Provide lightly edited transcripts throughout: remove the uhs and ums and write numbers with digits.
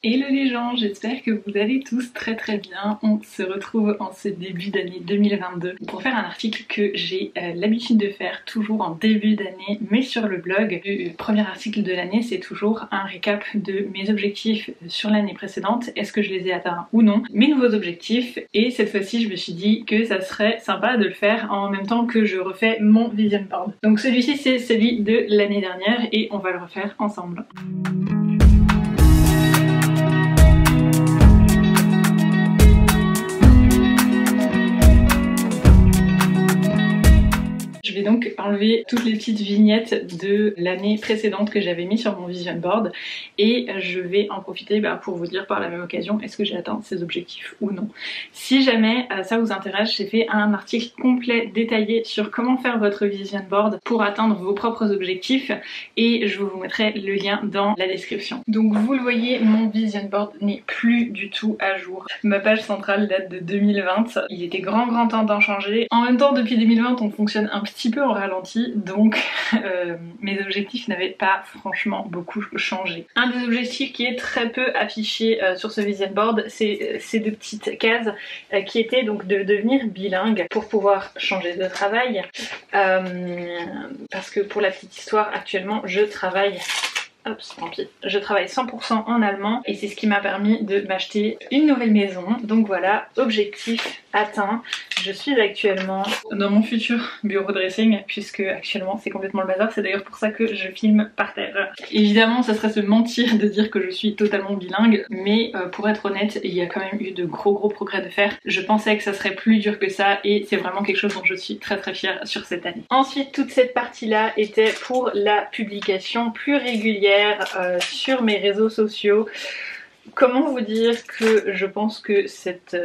Hello les gens, j'espère que vous allez tous très bien. On se retrouve en ce début d'année 2022 pour faire un article que j'ai l'habitude de faire toujours en début d'année, mais sur le blog. Le premier article de l'année, c'est toujours un récap de mes objectifs sur l'année précédente, est-ce que je les ai atteints ou non, mes nouveaux objectifs, et cette fois-ci je me suis dit que ça serait sympa de le faire en même temps que je refais mon vision board. Donc celui-ci c'est celui de l'année dernière et on va le refaire ensemble. Je vais donc enlever toutes les petites vignettes de l'année précédente que j'avais mis sur mon vision board et je vais en profiter pour vous dire par la même occasion est-ce que j'ai atteint ces objectifs ou non. Si jamais ça vous intéresse, j'ai fait un article complet détaillé sur comment faire votre vision board pour atteindre vos propres objectifs et je vous mettrai le lien dans la description. Donc vous le voyez, mon vision board n'est plus du tout à jour. Ma page centrale date de 2020, il était grand temps d'en changer. En même temps depuis 2020 on fonctionne un petit peu en ralenti, donc mes objectifs n'avaient pas franchement beaucoup changé. Un des objectifs qui est très peu affiché sur ce vision board, c'est ces deux petites cases qui étaient donc de devenir bilingue pour pouvoir changer de travail, parce que pour la petite histoire, actuellement je travaille tant pis. Je travaille 100% en allemand et c'est ce qui m'a permis de m'acheter une nouvelle maison. Donc voilà, objectif atteint. Je suis actuellement dans mon futur bureau dressing puisque actuellement c'est complètement le bazar. C'est d'ailleurs pour ça que je filme par terre. Évidemment ça serait se mentir de dire que je suis totalement bilingue, mais pour être honnête il y a quand même eu de gros progrès de faire. Je pensais que ça serait plus dur que ça et c'est vraiment quelque chose dont je suis très fière sur cette année. Ensuite toute cette partie là était pour la publication plus régulière sur mes réseaux sociaux. Comment vous dire que je pense que cet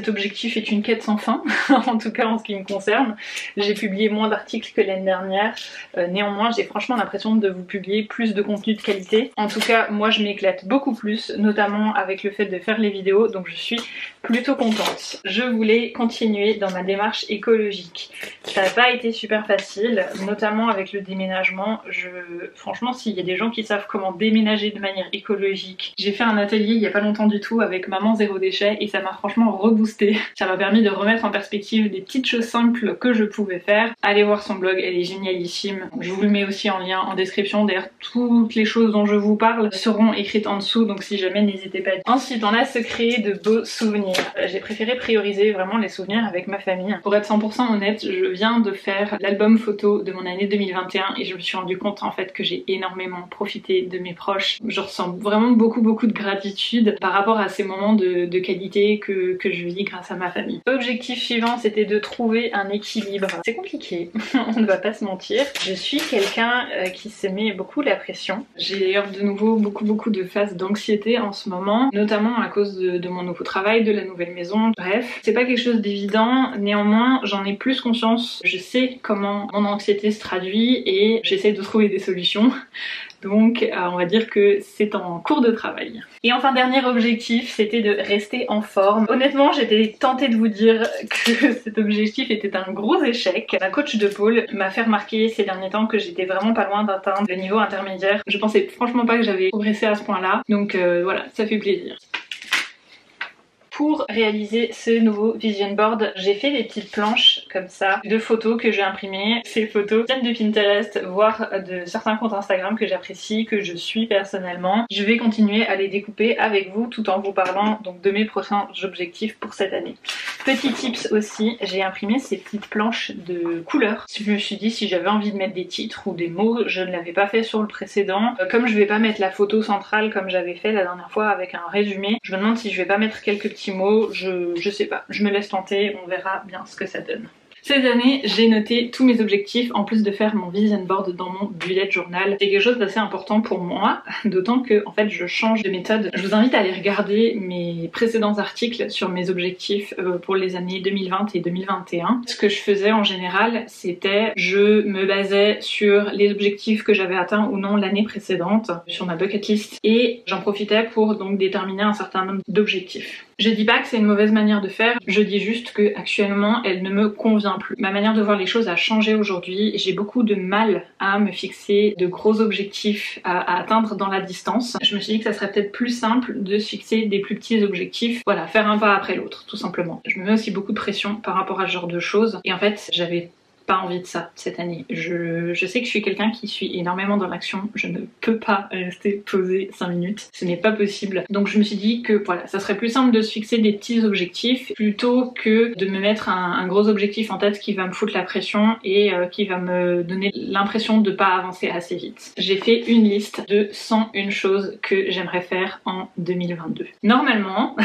objectif est une quête sans fin, en tout cas en ce qui me concerne. J'ai publié moins d'articles que l'année dernière, néanmoins j'ai franchement l'impression de vous publier plus de contenu de qualité. En tout cas moi je m'éclate beaucoup plus, notamment avec le fait de faire les vidéos, donc je suis plutôt contente. Je voulais continuer dans ma démarche écologique. Ça n'a pas été super facile, notamment avec le déménagement. Franchement s'il y a des gens qui savent comment déménager de manière écologique, j'ai fait un atelier il y a pas longtemps du tout avec Maman Zéro Déchet et ça m'a franchement reboosté. Ça m'a permis de remettre en perspective des petites choses simples que je pouvais faire. Allez voir son blog, elle est génialissime. Je vous le mets aussi en lien en description. D'ailleurs toutes les choses dont je vous parle seront écrites en dessous, donc si jamais n'hésitez pas. Ensuite on a se créer de beaux souvenirs. J'ai préféré prioriser vraiment les souvenirs avec ma famille. Pour être 100% honnête, je viens de faire l'album photo de mon année 2021 et je me suis rendu compte en fait que j'ai énormément profité de mes proches. Je ressens vraiment beaucoup de gratitude par rapport à ces moments de qualité que je vis grâce à ma famille. L'objectif suivant c'était de trouver un équilibre. C'est compliqué, on ne va pas se mentir. Je suis quelqu'un qui se met beaucoup la pression. J'ai d'ailleurs de nouveau beaucoup de phases d'anxiété en ce moment, notamment à cause de mon nouveau travail, de la nouvelle maison, bref. C'est pas quelque chose d'évident, néanmoins j'en ai plus conscience. Je sais comment mon anxiété se traduit et j'essaie de trouver des solutions. Donc on va dire que c'est en cours de travail. Et enfin dernier objectif, c'était de rester en forme. Honnêtement j'étais tentée de vous dire que cet objectif était un gros échec. Ma coach de pôle m'a fait remarquer ces derniers temps que j'étais vraiment pas loin d'atteindre le niveau intermédiaire. Je pensais franchement pas que j'avais progressé à ce point là, donc voilà, ça fait plaisir. Pour réaliser ce nouveau vision board, j'ai fait des petites planches comme ça de photos que j'ai imprimées. Ces photos viennent de Pinterest, voire de certains comptes Instagram que j'apprécie, que je suis personnellement. Je vais continuer à les découper avec vous tout en vous parlant donc de mes prochains objectifs pour cette année. Petit tips aussi, j'ai imprimé ces petites planches de couleurs. Je me suis dit si j'avais envie de mettre des titres ou des mots, je ne l'avais pas fait sur le précédent. Comme je vais pas mettre la photo centrale comme j'avais fait la dernière fois avec un résumé, je me demande si je vais pas mettre quelques petits mots, je sais pas, je me laisse tenter, on verra bien ce que ça donne. Cette année, j'ai noté tous mes objectifs en plus de faire mon vision board dans mon bullet journal. C'est quelque chose d'assez important pour moi, d'autant que en fait je change de méthode. Je vous invite à aller regarder mes précédents articles sur mes objectifs pour les années 2020 et 2021. Ce que je faisais en général, c'était je me basais sur les objectifs que j'avais atteints ou non l'année précédente, sur ma bucket list, et j'en profitais pour donc déterminer un certain nombre d'objectifs. Je dis pas que c'est une mauvaise manière de faire, je dis juste que actuellement elle ne me convient plus. Ma manière de voir les choses a changé aujourd'hui, j'ai beaucoup de mal à me fixer de gros objectifs à atteindre dans la distance. Je me suis dit que ça serait peut-être plus simple de se fixer des plus petits objectifs, voilà, faire un pas après l'autre tout simplement. Je me mets aussi beaucoup de pression par rapport à ce genre de choses et en fait j'avais pas envie de ça cette année. Je sais que je suis quelqu'un qui suit énormément dans l'action, je ne peux pas rester posée 5 minutes, ce n'est pas possible. Donc je me suis dit que voilà, ça serait plus simple de se fixer des petits objectifs plutôt que de me mettre un gros objectif en tête qui va me foutre la pression et qui va me donner l'impression de pas avancer assez vite. J'ai fait une liste de 101 choses que j'aimerais faire en 2022. Normalement,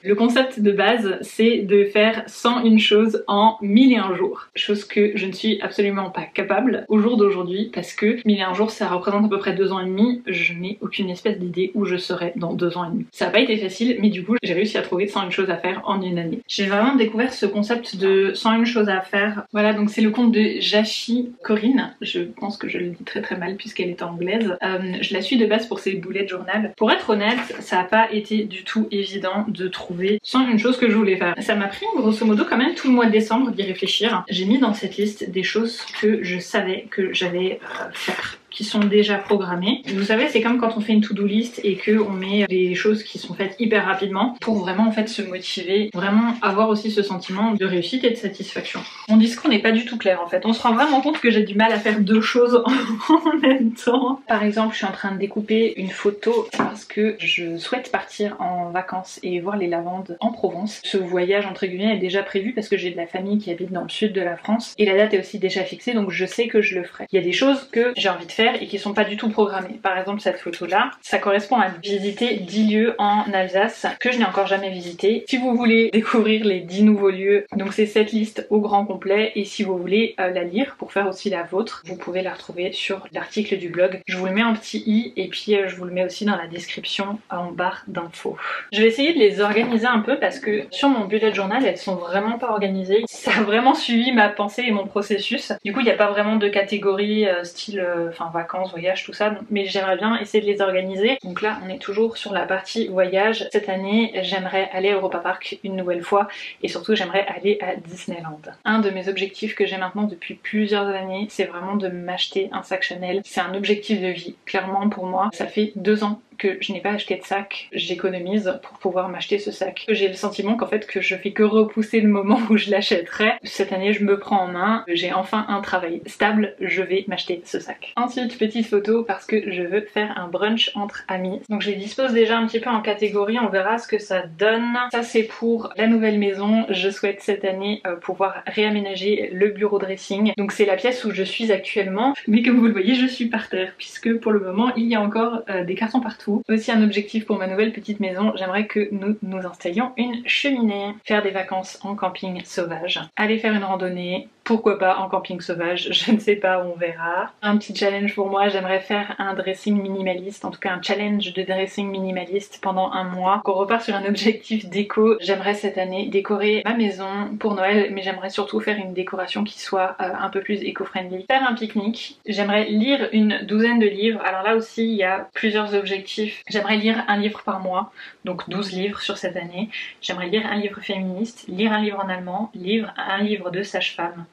le concept de base c'est de faire 101 choses en 1001 jours, chose que je ne suis absolument pas capable au jour d'aujourd'hui parce que 1001 jours ça représente à peu près 2 ans et demi, je n'ai aucune espèce d'idée où je serai dans 2 ans et demi. Ça n'a pas été facile mais du coup j'ai réussi à trouver 101 choses à faire en une année. J'ai vraiment découvert ce concept de 101 choses à faire. Voilà, donc c'est le compte de Jashi Corinne, je pense que je le dis très très mal puisqu'elle est anglaise. Je la suis de base pour ses bullet journal. Pour être honnête, ça n'a pas été du tout évident de trouver 101 choses que je voulais faire. Ça m'a pris grosso modo quand même tout le mois de décembre d'y réfléchir. J'ai mis dans cette liste des choses que je savais que j'allais faire, qui sont déjà programmées. Vous savez, c'est comme quand on fait une to-do list et que on met des choses qui sont faites hyper rapidement pour vraiment en fait se motiver, vraiment avoir aussi ce sentiment de réussite et de satisfaction. Mon discours n'est pas du tout clair en fait. On se rend vraiment compte que j'ai du mal à faire 2 choses en même temps. Par exemple, je suis en train de découper une photo parce que je souhaite partir en vacances et voir les lavandes en Provence. Ce voyage entre guillemets est déjà prévu parce que j'ai de la famille qui habite dans le sud de la France et la date est aussi déjà fixée, donc je sais que je le ferai. Il y a des choses que j'ai envie de faire et qui sont pas du tout programmées. Par exemple cette photo là, ça correspond à visiter 10 lieux en Alsace que je n'ai encore jamais visité. Si vous voulez découvrir les 10 nouveaux lieux, donc c'est cette liste au grand complet et si vous voulez la lire pour faire aussi la vôtre, vous pouvez la retrouver sur l'article du blog. Je vous le mets en petit i et puis je vous le mets aussi dans la description en barre d'infos. Je vais essayer de les organiser un peu parce que sur mon bullet journal elles sont vraiment pas organisées. Ça a vraiment suivi ma pensée et mon processus. Du coup il n'y a pas vraiment de catégorie style enfin vacances, voyages, tout ça, mais j'aimerais bien essayer de les organiser. Donc là on est toujours sur la partie voyage. Cette année j'aimerais aller à Europa Park une nouvelle fois et surtout j'aimerais aller à Disneyland. Un de mes objectifs que j'ai maintenant depuis plusieurs années, c'est vraiment de m'acheter un sac Chanel. C'est un objectif de vie, clairement pour moi. Ça fait 2 ans que je n'ai pas acheté de sac, j'économise pour pouvoir m'acheter ce sac. J'ai le sentiment qu'en fait que je fais que repousser le moment où je l'achèterai. Cette année je me prends en main, j'ai enfin un travail stable, je vais m'acheter ce sac. Ensuite petite photo parce que je veux faire un brunch entre amis. Donc je les dispose déjà un petit peu en catégorie, on verra ce que ça donne. Ça c'est pour la nouvelle maison, je souhaite cette année pouvoir réaménager le bureau dressing. Donc c'est la pièce où je suis actuellement, mais comme vous le voyez je suis par terre puisque pour le moment il y a encore des cartons partout. Aussi un objectif pour ma nouvelle petite maison, j'aimerais que nous nous installions une cheminée. Faire des vacances en camping sauvage. Aller faire une randonnée, pourquoi pas en camping sauvage, je ne sais pas, on verra. Un petit challenge pour moi, j'aimerais faire un dressing minimaliste, en tout cas un challenge de dressing minimaliste pendant 1 mois. Donc on repart sur un objectif déco. J'aimerais cette année décorer ma maison pour Noël, mais j'aimerais surtout faire une décoration qui soit un peu plus éco-friendly. Faire un pique-nique. J'aimerais lire une 12aine de livres. Alors là aussi, il y a plusieurs objectifs. J'aimerais lire un livre par mois, donc 12 livres sur cette année. J'aimerais lire un livre féministe, lire un livre en allemand, lire un livre de sage-femme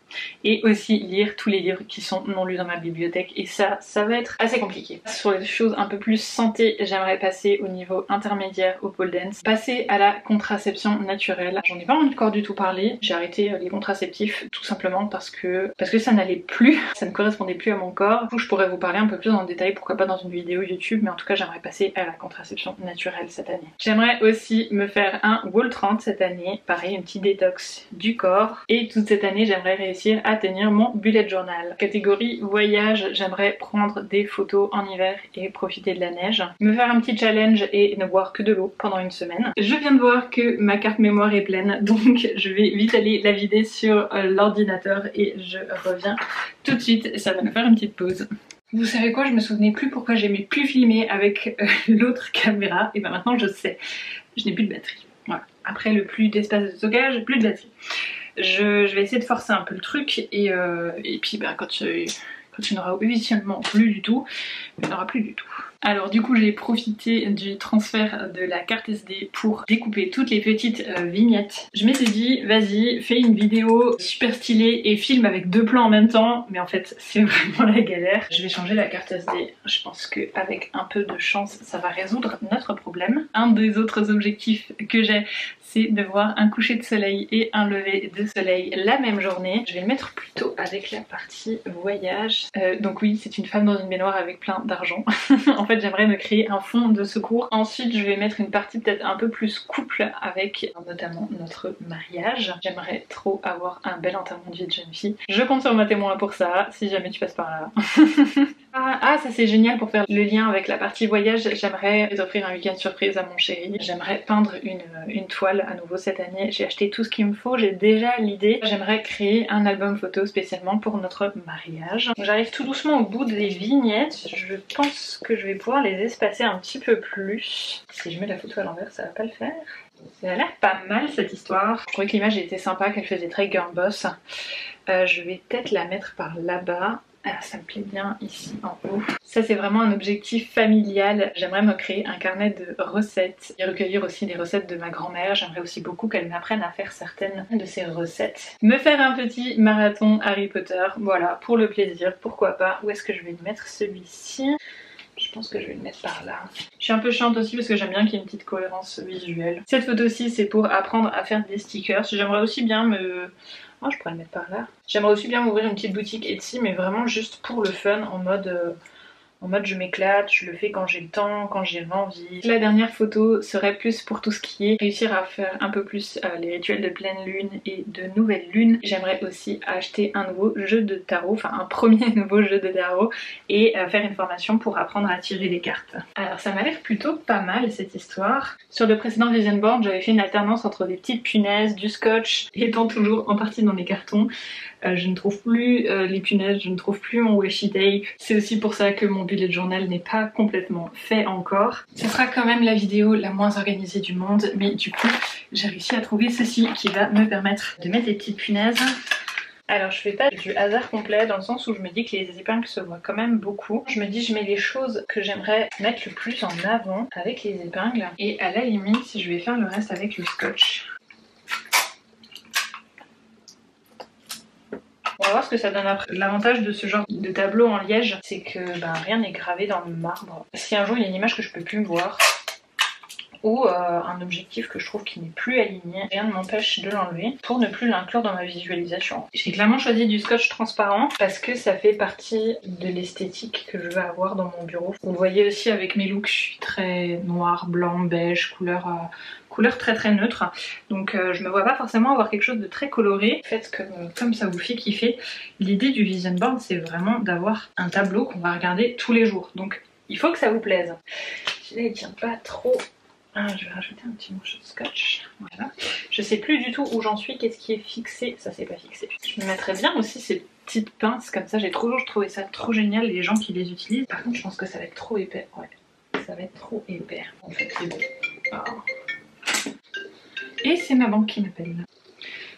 et aussi lire tous les livres qui sont non lus dans ma bibliothèque et ça va être assez compliqué. Sur les choses un peu plus santé, j'aimerais passer au niveau intermédiaire au pole dance, passer à la contraception naturelle. J'en ai pas encore du tout parlé, j'ai arrêté les contraceptifs tout simplement parce que ça n'allait plus, ça ne correspondait plus à mon corps. Du coup je pourrais vous parler un peu plus en détail, pourquoi pas dans une vidéo YouTube, mais en tout cas j'aimerais passer à la contraception naturelle cette année. J'aimerais aussi me faire un Wall 30 cette année, pareil un petit détox du corps et toute cette année j'aimerais réussir à tenir mon bullet journal. Catégorie voyage, j'aimerais prendre des photos en hiver et profiter de la neige. Me faire un petit challenge et ne boire que de l'eau pendant 1 semaine. Je viens de voir que ma carte mémoire est pleine donc je vais vite aller la vider sur l'ordinateur et je reviens tout de suite, ça va nous faire une petite pause. Vous savez quoi, je me souvenais plus pourquoi j'aimais plus filmer avec l'autre caméra et ben maintenant je sais, je n'ai plus de batterie. Voilà. Après le plus d'espace de stockage, plus de batterie. Je vais essayer de forcer un peu le truc et puis bah, quand il n'aura visuellement plus du tout, il n'y en aura plus du tout. Alors du coup j'ai profité du transfert de la carte SD pour découper toutes les petites vignettes. Je m'étais dit vas-y fais une vidéo super stylée et filme avec 2 plans en même temps, mais en fait c'est vraiment la galère. Je vais changer la carte SD, je pense qu'avec un peu de chance ça va résoudre notre problème. Un des autres objectifs que j'ai, c'est de voir un coucher de soleil et un lever de soleil la même journée. Je vais le mettre plutôt avec la partie voyage. Donc oui, c'est une femme dans une baignoire avec plein d'argent. En fait, j'aimerais me créer un fond de secours. Ensuite, je vais mettre une partie peut-être un peu plus couple avec notamment notre mariage. J'aimerais trop avoir un bel enterrement de vie de jeune fille. Je compte sur ma témoin pour ça, si jamais tu passes par là. Ah, ça c'est génial pour faire le lien avec la partie voyage. J'aimerais offrir un week-end surprise à mon chéri. J'aimerais peindre une toile à nouveau cette année. J'ai acheté tout ce qu'il me faut, j'ai déjà l'idée. J'aimerais créer un album photo spécialement pour notre mariage. J'arrive tout doucement au bout des vignettes. Je pense que je vais pouvoir les espacer un petit peu plus. Si je mets la photo à l'envers, ça va pas le faire. Ça a l'air pas mal cette histoire. Je trouvais que l'image était sympa, qu'elle faisait très girl boss. Je vais peut-être la mettre par là-bas. Alors ça me plaît bien ici en haut. Ça c'est vraiment un objectif familial. J'aimerais me créer un carnet de recettes et recueillir aussi les recettes de ma grand-mère. J'aimerais aussi beaucoup qu'elle m'apprenne à faire certaines de ces recettes. Me faire un petit marathon Harry Potter, voilà, pour le plaisir, pourquoi pas. Où est-ce que je vais mettre celui-ci ? Je pense que je vais le mettre par là. Je suis un peu chiante aussi parce que j'aime bien qu'il y ait une petite cohérence visuelle. Cette photo-ci c'est pour apprendre à faire des stickers. J'aimerais aussi bien me... Oh, je pourrais le mettre par là. J'aimerais aussi bien m'ouvrir une petite boutique Etsy, mais vraiment juste pour le fun, en mode je m'éclate, je le fais quand j'ai le temps, quand j'ai l'envie. La dernière photo serait plus pour tout ce qui est réussir à faire un peu plus les rituels de pleine lune et de nouvelle lune. J'aimerais aussi acheter un nouveau jeu de tarot, enfin un premier nouveau jeu de tarot et faire une formation pour apprendre à tirer les cartes. Alors ça m'a l'air plutôt pas mal cette histoire. Sur le précédent vision board, j'avais fait une alternance entre des petites punaises, du scotch, étant toujours en partie dans les cartons. Je ne trouve plus les punaises, je ne trouve plus mon washi tape. C'est aussi pour ça que mon bullet journal n'est pas complètement fait encore. Ce sera quand même la vidéo la moins organisée du monde, mais du coup j'ai réussi à trouver ceci qui va me permettre de mettre des petites punaises. Alors je fais pas du hasard complet dans le sens où je me dis que les épingles se voient quand même beaucoup. Je me dis je mets les choses que j'aimerais mettre le plus en avant avec les épingles et à la limite je vais faire le reste avec le scotch. On va voir ce que ça donne après. L'avantage de ce genre de tableau en liège, c'est que rien n'est gravé dans le marbre. Si un jour il y a une image que je peux plus me voir, ou un objectif que je trouve qui n'est plus aligné, rien ne m'empêche de l'enlever pour ne plus l'inclure dans ma visualisation. J'ai clairement choisi du scotch transparent parce que ça fait partie de l'esthétique que je veux avoir dans mon bureau. Vous le voyez aussi avec mes looks, je suis très noir, blanc, beige, couleur très très neutre, donc je me vois pas forcément avoir quelque chose de très coloré. Faites comme ça vous fait kiffer. L'idée du vision board c'est vraiment d'avoir un tableau qu'on va regarder tous les jours, donc il faut que ça vous plaise. Celui-là il tient pas trop. Ah, je vais rajouter un petit morceau de scotch, voilà. Je sais plus du tout où j'en suis, qu'est-ce qui est fixé, ça c'est pas fixé. Je me mettrais bien aussi ces petites pinces comme ça, j'ai toujours trouvé ça trop génial les gens qui les utilisent. Par contre je pense que ça va être trop épais, ouais, ça va être trop épais. En fait c'est bon. Oh. Et c'est ma banque qui m'appelle.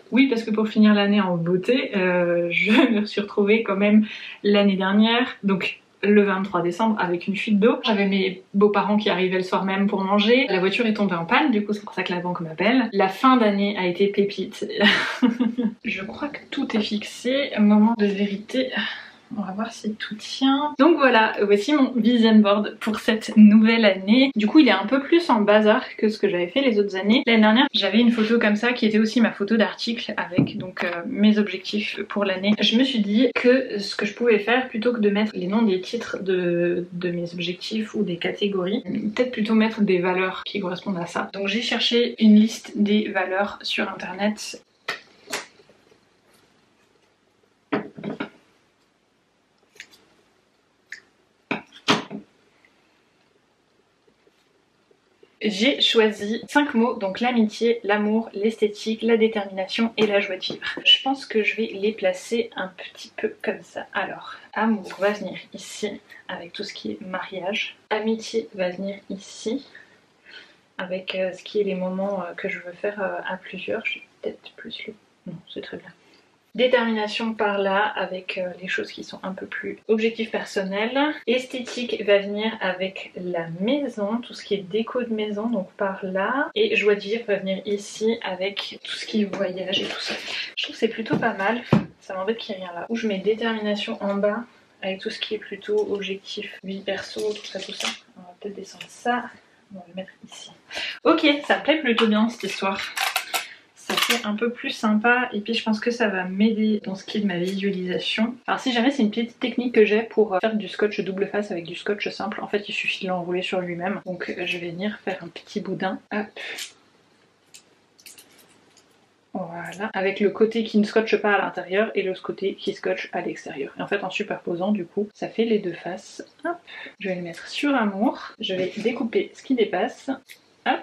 Oui, parce que pour finir l'année en beauté, je me suis retrouvée quand même l'année dernière, donc le 23 décembre avec une fuite d'eau. J'avais mes beaux-parents qui arrivaient le soir même pour manger. La voiture est tombée en panne, du coup c'est pour ça que la banque m'appelle. La fin d'année a été pépite. Je crois que tout est fixé. Moment de vérité. On va voir si tout tient. Donc voilà, voici mon vision board pour cette nouvelle année. Du coup il est un peu plus en bazar que ce que j'avais fait les autres années. L'année dernière j'avais une photo comme ça qui était aussi ma photo d'article avec donc mes objectifs pour l'année. Je me suis dit que ce que je pouvais faire, plutôt que de mettre les noms des titres de mes objectifs ou des catégories, peut-être plutôt mettre des valeurs qui correspondent à ça. Donc j'ai cherché une liste des valeurs sur internet. J'ai choisi 5 mots, donc l'amitié, l'amour, l'esthétique, la détermination et la joie de vivre. Je pense que je vais les placer un petit peu comme ça. Alors, amour va venir ici, avec tout ce qui est mariage. Amitié va venir ici, avec ce qui est les moments que je veux faire à plusieurs. Je vais peut-être plus le... Non, c'est très bien. Détermination par là avec les choses qui sont un peu plus objectifs personnels. Esthétique va venir avec la maison, tout ce qui est déco de maison, donc par là. Et joie de vivre va venir ici avec tout ce qui est voyage et tout ça. Je trouve que c'est plutôt pas mal. Ça m'embête qu'il n'y ait rien là. Où je mets détermination en bas avec tout ce qui est plutôt objectif, vie perso, tout ça, tout ça. On va peut-être descendre ça. On va le mettre ici. Ok, ça me plaît plutôt bien cette histoire. Ça fait un peu plus sympa et puis je pense que ça va m'aider dans ce qui est de ma visualisation. Alors si jamais c'est une petite technique que j'ai pour faire du scotch double face avec du scotch simple, en fait il suffit de l'enrouler sur lui-même. Donc je vais venir faire un petit boudin. Hop. Voilà, avec le côté qui ne scotche pas à l'intérieur et le côté qui scotche à l'extérieur. Et en fait en superposant du coup, ça fait les deux faces. Hop. Je vais le mettre sur amour. Je vais découper ce qui dépasse. Hop.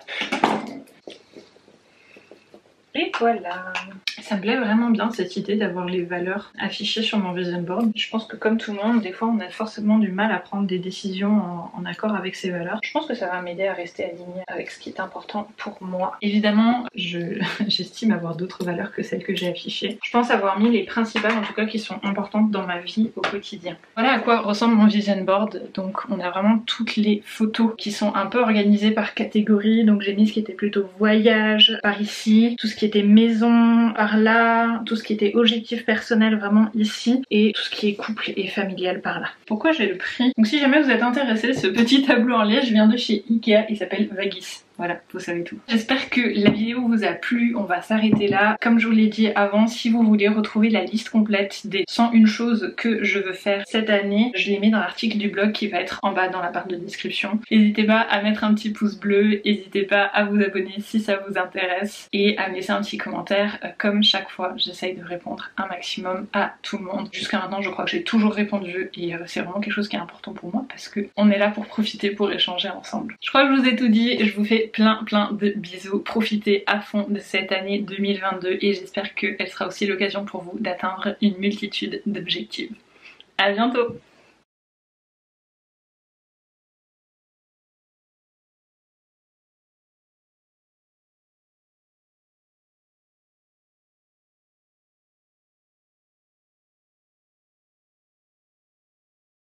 Et voilà. Ça me plaît vraiment bien cette idée d'avoir les valeurs affichées sur mon vision board. Je pense que comme tout le monde, des fois on a forcément du mal à prendre des décisions en accord avec ces valeurs. Je pense que ça va m'aider à rester alignée avec ce qui est important pour moi. Évidemment, j'estime avoir d'autres valeurs que celles que j'ai affichées. Je pense avoir mis les principales en tout cas qui sont importantes dans ma vie au quotidien. Voilà à quoi ressemble mon vision board. Donc on a vraiment toutes les photos qui sont un peu organisées par catégorie. Donc j'ai mis ce qui était plutôt voyage par ici, tout ce qui était maison par là, tout ce qui était objectif personnel vraiment ici et tout ce qui est couple et familial par là. Pourquoi j'ai le prix? Donc si jamais vous êtes intéressé, ce petit tableau en liège vient de chez Ikea, il s'appelle Vagis. Voilà, vous savez tout. J'espère que la vidéo vous a plu, on va s'arrêter là. Comme je vous l'ai dit avant, si vous voulez retrouver la liste complète des 101 choses que je veux faire cette année, je les mets dans l'article du blog qui va être en bas dans la barre de description. N'hésitez pas à mettre un petit pouce bleu, n'hésitez pas à vous abonner si ça vous intéresse et à me laisser un petit commentaire. Comme chaque fois, j'essaye de répondre un maximum à tout le monde. Jusqu'à maintenant, je crois que j'ai toujours répondu et c'est vraiment quelque chose qui est important pour moi parce que on est là pour profiter, pour échanger ensemble. Je crois que je vous ai tout dit, je vous fais plein de bisous, profitez à fond de cette année 2022 et j'espère qu'elle sera aussi l'occasion pour vous d'atteindre une multitude d'objectifs. À bientôt!